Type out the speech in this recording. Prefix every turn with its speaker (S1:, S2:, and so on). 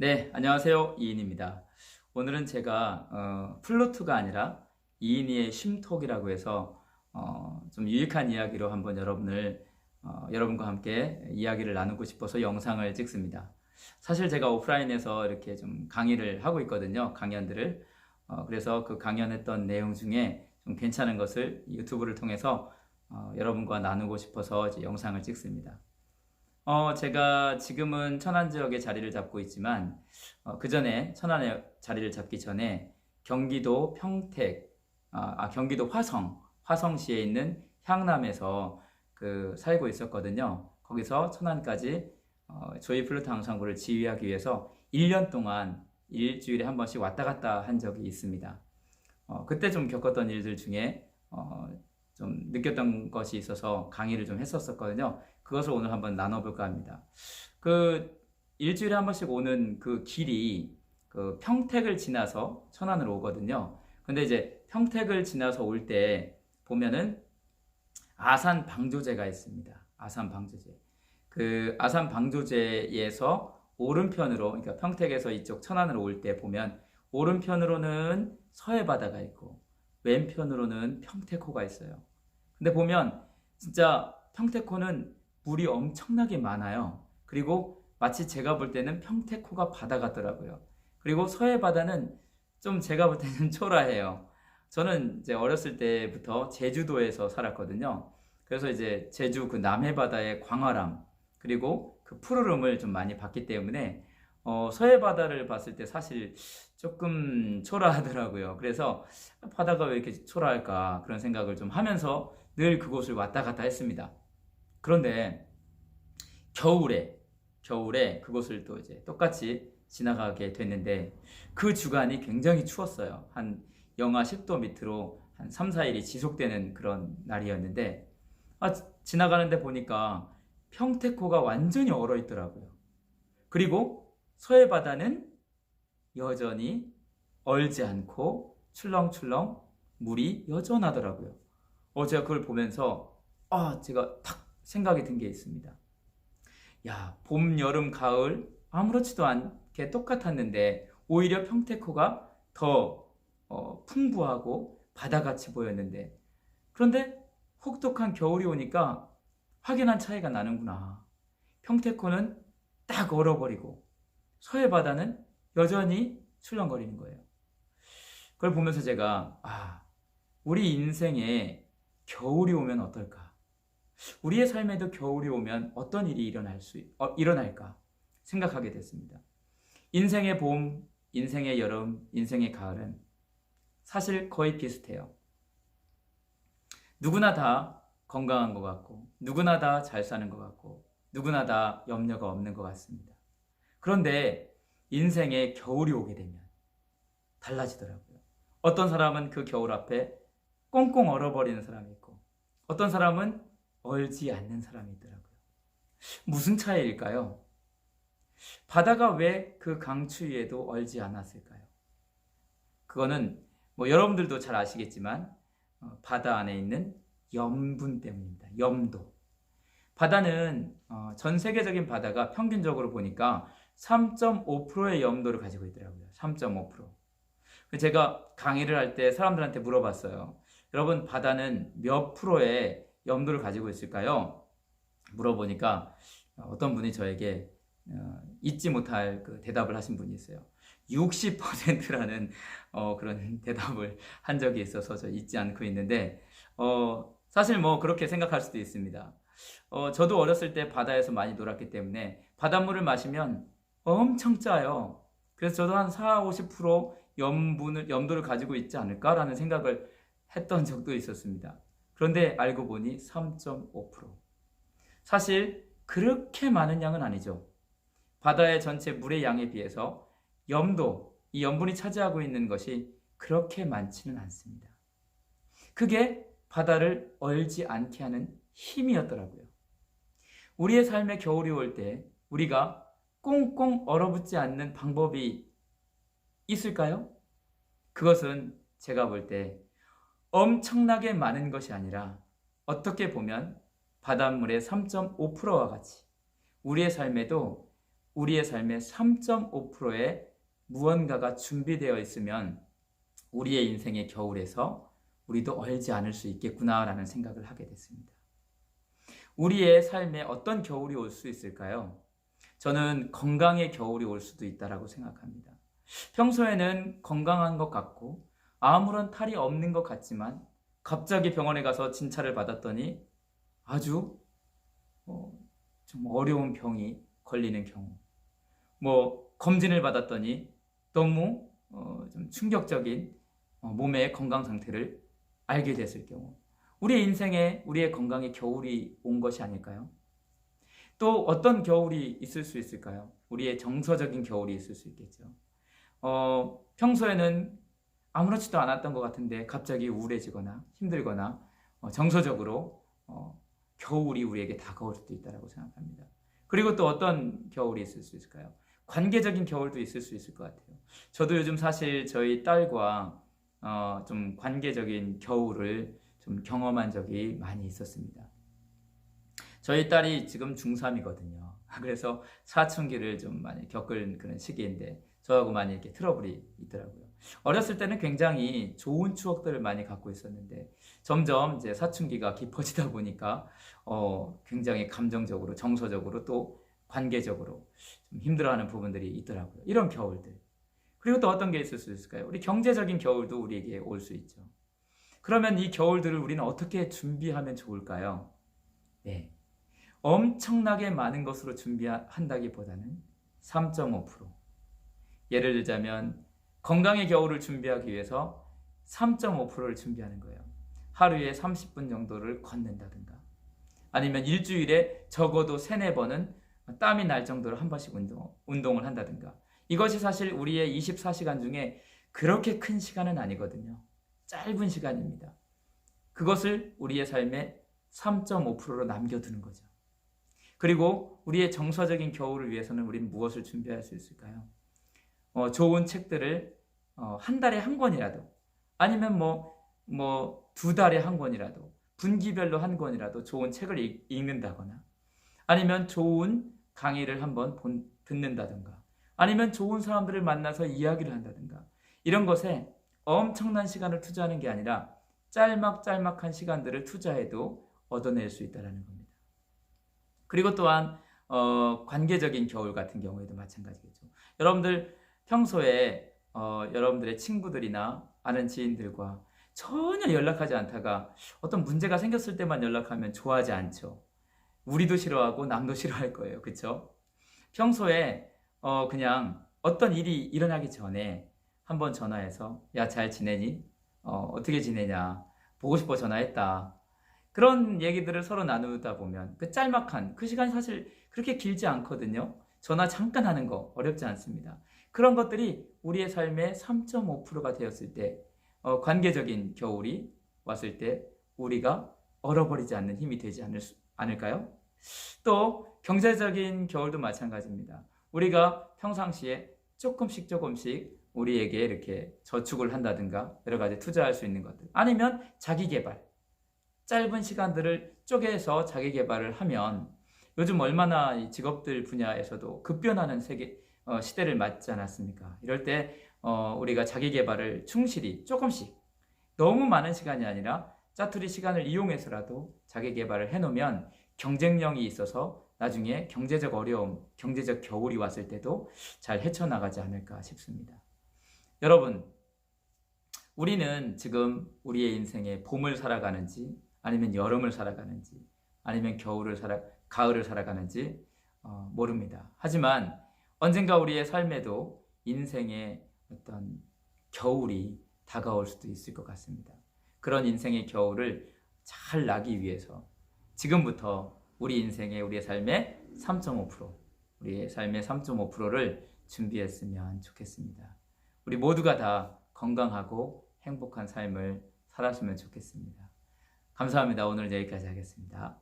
S1: 네, 안녕하세요. 이인입니다. 오늘은 제가 플루트가 아니라 이인이의 쉼톡이라고 해서 좀 유익한 이야기로 한번 여러분과 함께 이야기를 나누고 싶어서 영상을 찍습니다. 사실 제가 오프라인에서 이렇게 좀 강의를 하고 있거든요. 강연들을. 그래서 그 강연했던 내용 중에 좀 괜찮은 것을 유튜브를 통해서 여러분과 나누고 싶어서 이제 영상을 찍습니다. 제가 지금은 천안 지역에 자리를 잡고 있지만, 그 전에, 천안에 자리를 잡기 전에 경기도 평택, 경기도 화성시에 있는 향남에서 살고 있었거든요. 거기서 천안까지 조이 플루트 앙상블을 지휘하기 위해서 1년 동안 일주일에 한 번씩 왔다 갔다 한 적이 있습니다. 그때 좀 겪었던 일들 중에 좀 느꼈던 것이 있어서 강의를 좀 했었거든요. 그것을 오늘 한번 나눠볼까 합니다. 일주일에 한 번씩 오는 그 길이 평택을 지나서 천안으로 오거든요. 근데 이제 평택을 지나서 올 때 보면은 아산 방조제가 있습니다. 아산 방조제. 아산 방조제에서 오른편으로, 그러니까 평택에서 이쪽 천안으로 올 때 보면 오른편으로는 서해 바다가 있고 왼편으로는 평택호가 있어요. 근데 보면 진짜 평택호는 물이 엄청나게 많아요. 그리고 마치 제가 볼 때는 평택호가 바다 같더라고요. 그리고 서해 바다는 좀 제가 볼 때는 초라해요. 저는 이제 어렸을 때부터 제주도에서 살았거든요. 그래서 이제 제주 남해 바다의 광활함 그리고 그 푸르름을 좀 많이 봤기 때문에 서해 바다를 봤을 때 사실 조금 초라하더라고요. 그래서 바다가 왜 이렇게 초라할까 그런 생각을 좀 하면서 늘 그곳을 왔다 갔다 했습니다. 그런데 겨울에 그곳을 또 이제 똑같이 지나가게 됐는데 그 주간이 굉장히 추웠어요. 한 영하 10도 밑으로 한 3, 4일이 지속되는 그런 날이었는데 지나가는데 보니까 평택호가 완전히 얼어 있더라고요. 그리고 서해 바다는 여전히 얼지 않고 출렁출렁 물이 여전하더라고요. 제가 그걸 보면서 제가 탁 생각이 든 게 있습니다. 야, 봄, 여름, 가을 아무렇지도 않게 똑같았는데 오히려 평택호가 더 풍부하고 바다같이 보였는데 그런데 혹독한 겨울이 오니까 확연한 차이가 나는구나. 평택호는 딱 얼어버리고 서해 바다는 여전히 출렁거리는 거예요. 그걸 보면서 제가 우리 인생에 겨울이 오면 어떨까? 우리의 삶에도 겨울이 오면 어떤 일이 일어날까 생각하게 됐습니다. 인생의 봄, 인생의 여름, 인생의 가을은 사실 거의 비슷해요. 누구나 다 건강한 것 같고, 누구나 다 잘 사는 것 같고, 누구나 다 염려가 없는 것 같습니다. 그런데 인생에 겨울이 오게 되면 달라지더라고요. 어떤 사람은 그 겨울 앞에 꽁꽁 얼어버리는 사람이 있고, 어떤 사람은 얼지 않는 사람이 있더라고요. 무슨 차이일까요? 바다가 왜 그 강추위에도 얼지 않았을까요? 그거는 여러분들도 잘 아시겠지만 바다 안에 있는 염분 때문입니다. 염도. 바다는 전 세계적인 바다가 평균적으로 보니까 3.5%의 염도를 가지고 있더라고요. 3.5%. 제가 강의를 할 때 사람들한테 물어봤어요. 여러분, 바다는 몇 프로의 염도를 가지고 있을까요? 물어보니까 어떤 분이 저에게 잊지 못할 그 대답을 하신 분이 있어요. 60%라는 그런 대답을 한 적이 있어서 저 잊지 않고 있는데 사실 그렇게 생각할 수도 있습니다. 저도 어렸을 때 바다에서 많이 놀았기 때문에 바닷물을 마시면 엄청 짜요. 그래서 저도 한 4, 50% 염도를 가지고 있지 않을까라는 생각을 했던 적도 있었습니다. 그런데 알고 보니 3.5%. 사실 그렇게 많은 양은 아니죠. 바다의 전체 물의 양에 비해서 이 염분이 차지하고 있는 것이 그렇게 많지는 않습니다. 그게 바다를 얼지 않게 하는 힘이었더라고요. 우리의 삶에 겨울이 올 때 우리가 꽁꽁 얼어붙지 않는 방법이 있을까요? 그것은 제가 볼 때 엄청나게 많은 것이 아니라 어떻게 보면 바닷물의 3.5%와 같이 우리의 삶에도 우리의 삶의 3.5%의 무언가가 준비되어 있으면 우리의 인생의 겨울에서 우리도 얼지 않을 수 있겠구나라는 생각을 하게 됐습니다. 우리의 삶에 어떤 겨울이 올 수 있을까요? 저는 건강의 겨울이 올 수도 있다고 생각합니다. 평소에는 건강한 것 같고 아무런 탈이 없는 것 같지만 갑자기 병원에 가서 진찰을 받았더니 아주 좀 어려운 병이 걸리는 경우, 검진을 받았더니 너무 좀 충격적인 몸의 건강 상태를 알게 됐을 경우, 우리의 인생에 우리의 건강에 겨울이 온 것이 아닐까요? 또 어떤 겨울이 있을 수 있을까요? 우리의 정서적인 겨울이 있을 수 있겠죠. 평소에는 아무렇지도 않았던 것 같은데 갑자기 우울해지거나 힘들거나 정서적으로 겨울이 우리에게 다가올 수도 있다고 생각합니다. 그리고 또 어떤 겨울이 있을 수 있을까요? 관계적인 겨울도 있을 수 있을 것 같아요. 저도 요즘 사실 저희 딸과 좀 관계적인 겨울을 좀 경험한 적이 많이 있었습니다. 저희 딸이 지금 중3이거든요. 그래서 사춘기를 좀 많이 겪을 그런 시기인데 저하고 많이 이렇게 트러블이 있더라고요. 어렸을 때는 굉장히 좋은 추억들을 많이 갖고 있었는데 점점 이제 사춘기가 깊어지다 보니까 굉장히 감정적으로, 정서적으로 또 관계적으로 좀 힘들어하는 부분들이 있더라고요. 이런 겨울들. 그리고 또 어떤 게 있을 수 있을까요? 우리 경제적인 겨울도 우리에게 올 수 있죠. 그러면 이 겨울들을 우리는 어떻게 준비하면 좋을까요? 네. 엄청나게 많은 것으로 준비한다기보다는 3.5%. 예를 들자면 건강의 겨울을 준비하기 위해서 3.5%를 준비하는 거예요. 하루에 30분 정도를 걷는다든가 아니면 일주일에 적어도 3, 4번은 땀이 날 정도로 한 번씩 운동을 한다든가. 이것이 사실 우리의 24시간 중에 그렇게 큰 시간은 아니거든요. 짧은 시간입니다. 그것을 우리의 삶에 3.5%로 남겨두는 거죠. 그리고 우리의 정서적인 겨울을 위해서는 우리는 무엇을 준비할 수 있을까요? 좋은 책들을 한 달에 한 권이라도 아니면 2달에 한 권이라도 분기별로 한 권이라도 좋은 책을 읽는다거나 아니면 좋은 강의를 한번 듣는다든가 아니면 좋은 사람들을 만나서 이야기를 한다든가 이런 것에 엄청난 시간을 투자하는 게 아니라 짤막짤막한 시간들을 투자해도 얻어낼 수 있다는 겁니다. 그리고 또한 관계적인 겨울 같은 경우에도 마찬가지겠죠. 여러분들 평소에 여러분들의 친구들이나 아는 지인들과 전혀 연락하지 않다가 어떤 문제가 생겼을 때만 연락하면 좋아하지 않죠. 우리도 싫어하고 남도 싫어할 거예요. 그렇죠? 평소에 그냥 어떤 일이 일어나기 전에 한번 전화해서 야, 잘 지내니? 어떻게 지내냐? 보고 싶어 전화했다. 그런 얘기들을 서로 나누다 보면 그 짤막한 그 시간이 사실 그렇게 길지 않거든요. 전화 잠깐 하는 거 어렵지 않습니다. 그런 것들이 우리의 삶의 3.5%가 되었을 때 관계적인 겨울이 왔을 때 우리가 얼어버리지 않는 힘이 되지 않을까요? 또 경제적인 겨울도 마찬가지입니다. 우리가 평상시에 조금씩 우리에게 이렇게 저축을 한다든가 여러 가지 투자할 수 있는 것들 아니면 자기 개발 짧은 시간들을 쪼개서 자기 개발을 하면 요즘 얼마나 이 직업들 분야에서도 급변하는 시대를 맞지 않았습니까? 이럴 때 우리가 자기 개발을 충실히 조금씩 너무 많은 시간이 아니라 짜투리 시간을 이용해서라도 자기 개발을 해놓으면 경쟁력이 있어서 나중에 경제적 어려움, 경제적 겨울이 왔을 때도 잘 헤쳐나가지 않을까 싶습니다. 여러분, 우리는 지금 우리의 인생에 봄을 살아가는지 아니면 여름을 살아가는지 아니면 가을을 살아가는지 모릅니다. 하지만 언젠가 우리의 삶에도 인생의 어떤 겨울이 다가올 수도 있을 것 같습니다. 그런 인생의 겨울을 잘 나기 위해서 지금부터 우리의 삶의 3.5%, 우리의 삶의 3.5%를 준비했으면 좋겠습니다. 우리 모두가 다 건강하고 행복한 삶을 살았으면 좋겠습니다. 감사합니다. 오늘 여기까지 하겠습니다.